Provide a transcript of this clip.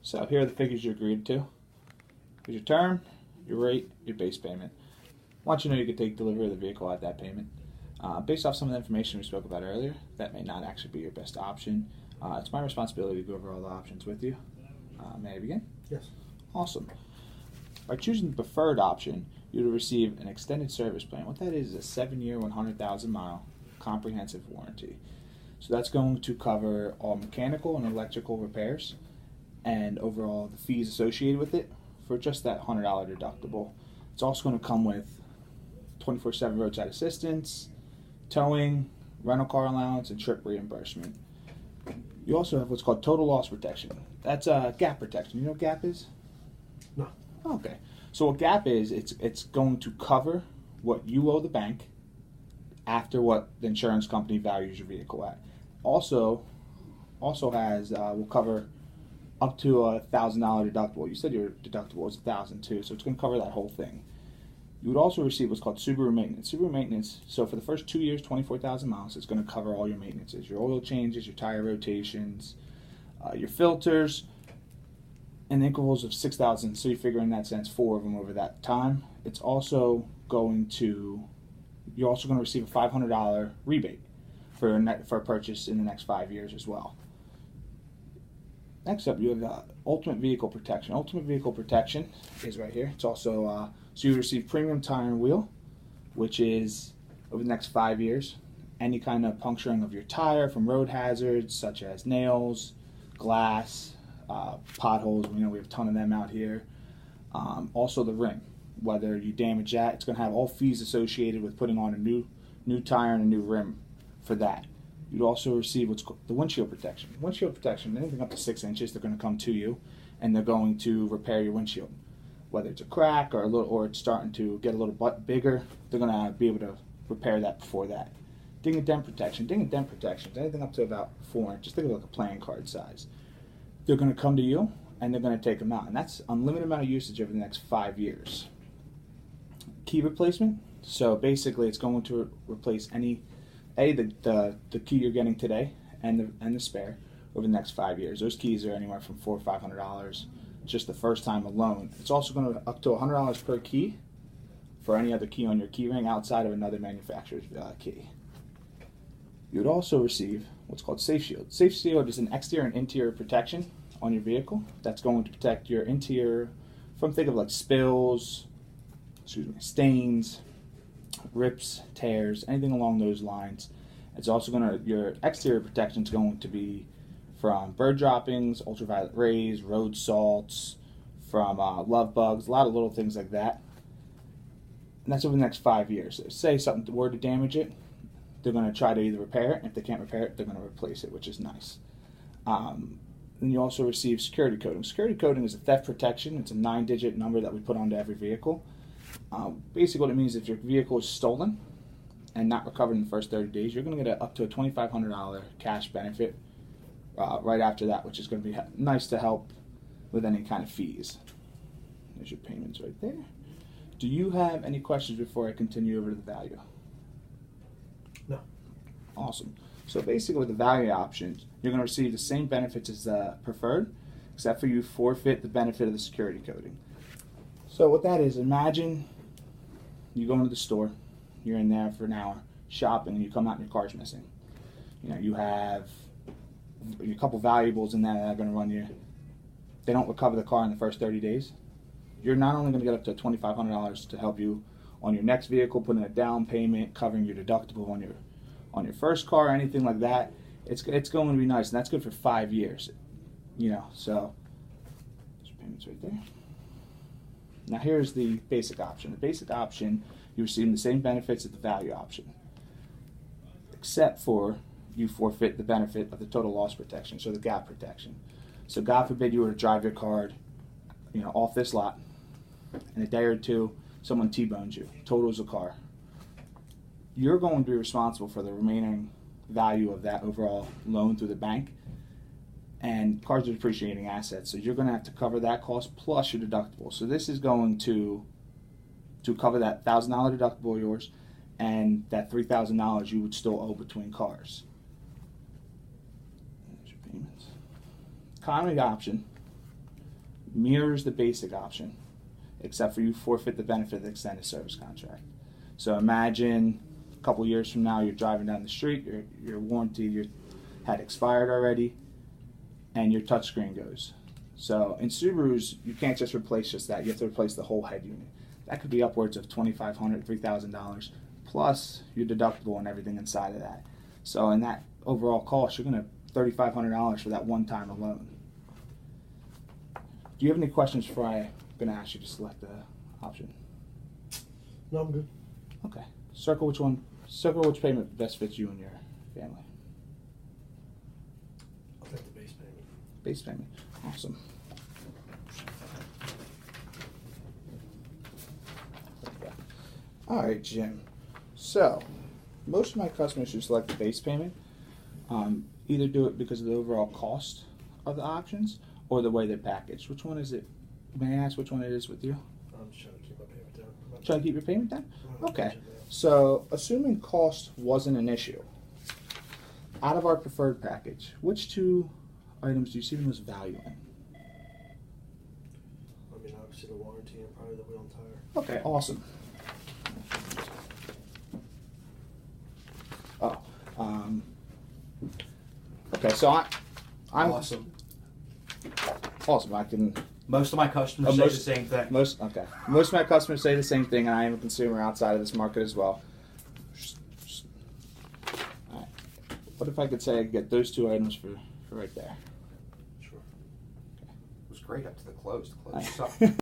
So here are the figures you agreed to. Here's your term, your rate, your base payment. Once you know you can take delivery of the vehicle at that payment. Based off some of the information we spoke about earlier, that may not actually be your best option. It's my responsibility to go over all the options with you. May I begin? Yes. Awesome. By choosing the preferred option, you will receive an extended service plan. What that is a 7-year, 100,000 mile comprehensive warranty. So that's going to cover all mechanical and electrical repairs and overall the fees associated with it for just that $100 deductible. It's also going to come with 24/7 roadside assistance, towing, rental car allowance, and trip reimbursement. You also have what's called total loss protection. That's gap protection. You know what gap is? No. Okay. So what gap is, it's going to cover what you owe the bank after what the insurance company values your vehicle at. Also has will cover up to $1,000 deductible. You said your deductible was $1,000 too, so it's going to cover that whole thing. You would also receive what's called Subaru maintenance. Subaru maintenance, so for the first 2 years, 24,000 miles, it's going to cover all your maintenances, your oil changes, your tire rotations, your filters, in intervals of 6,000. So you figure in that sense 4 of them over that time. It's also going to, you're also going to receive a $500 rebate for a purchase in the next 5 years as well. Next up, you have Ultimate Vehicle Protection. Ultimate Vehicle Protection is right here. It's also, so you receive premium tire and wheel, which is over the next 5 years. Any kind of puncturing of your tire from road hazards such as nails, glass, potholes. We know we have a ton of them out here. Also the rim. Whether you damage that, it's going to have all fees associated with putting on a new tire and a new rim for that. You'd also receive what's called the windshield protection. Windshield protection, anything up to 6 inches, they're going to come to you, and they're going to repair your windshield. Whether it's a crack or it's starting to get a little bit bigger, they're going to be able to repair that before that. Ding and dent protection. Ding and dent protection, anything up to about 4 inches. Think of it like a playing card size. They're going to come to you, and they're going to take them out, and that's unlimited amount of usage over the next 5 years. Key replacement. So basically, it's going to replace the key you're getting today and the spare over the next 5 years. Those keys are anywhere from $400 or $500 just the first time alone. It's also going to up to $100 per key for any other key on your key ring outside of another manufacturer's key. You would also receive what's called Safe Shield. Safe Shield is an exterior and interior protection on your vehicle that's going to protect your interior from, think of like spills, stains, rips, tears, anything along those lines. It's also going to, your exterior protection is going to be from bird droppings, ultraviolet rays, road salts, from love bugs, a lot of little things like that. And that's over the next 5 years. So say something were to damage it, they're going to try to either repair it, and if they can't repair it, they're going to replace it, which is nice. Then you also receive security coding. Security coding is a theft protection. It's a 9-digit number that we put onto every vehicle. Basically what it means is if your vehicle is stolen and not recovered in the first 30 days, you're going to get up to a $2,500 cash benefit right after that, which is going to be nice to help with any kind of fees. There's your payments right there. Do you have any questions before I continue over to the value? No. Awesome. So basically with the value options, you're going to receive the same benefits as the preferred, except for you forfeit the benefit of the security coding. So what that is, imagine you go into the store, you're in there for an hour shopping, and you come out and your car's missing. You know, you have a couple valuables in there that are going to run you. They don't recover the car in the first 30 days. You're not only going to get up to $2,500 to help you on your next vehicle, putting a down payment, covering your deductible on your first car, or anything like that. It's going to be nice, and that's good for 5 years. You know, so there's payments right there. Now here's the basic option. The basic option, you receive the same benefits as the value option, except for you forfeit the benefit of the total loss protection, so the gap protection. So God forbid you were to drive your car, you know, off this lot, in a day or two, someone T-bones you, totals the car. You're going to be responsible for the remaining value of that overall loan through the bank. And cars are depreciating assets, so you're going to have to cover that cost plus your deductible. So this is going to cover that $1,000 deductible of yours and that $3,000 you would still owe between cars. There's your payments. Economy option mirrors the basic option, except for you forfeit the benefit of the extended service contract. So imagine a couple years from now, you're driving down the street, your warranty had expired already, and your touchscreen goes. So in Subarus, you can't just replace just that. You have to replace the whole head unit. That could be upwards of $2,500, $3,000, plus your deductible and everything inside of that. So in that overall cost, you're going to $3,500 for that one time alone. Do you have any questions before I'm going to ask you to select the option? No, I'm good. Okay. Circle which payment best fits you and your family. I'll take the base payment. Base payment. Awesome. All right, Jim. So, most of my customers who select the base payment either do it because of the overall cost of the options or the way they're packaged. Which one is it? May I ask which one it is with you? I'm just trying to keep my payment down. Trying to keep your payment down? I'm not Okay. touching that. So, assuming cost wasn't an issue, out of our preferred package, which two items do you see the most value in? I mean, obviously the warranty and probably the wheel and tire. Okay, awesome. Oh, okay, so I'm Awesome. awesome. I can Most of my customers say the same thing. most of my customers say the same thing, and I am a consumer outside of this market as well. All right. What if I could say I could get those two items for right there? Sure. It was great up to the close. The close All sucked. right.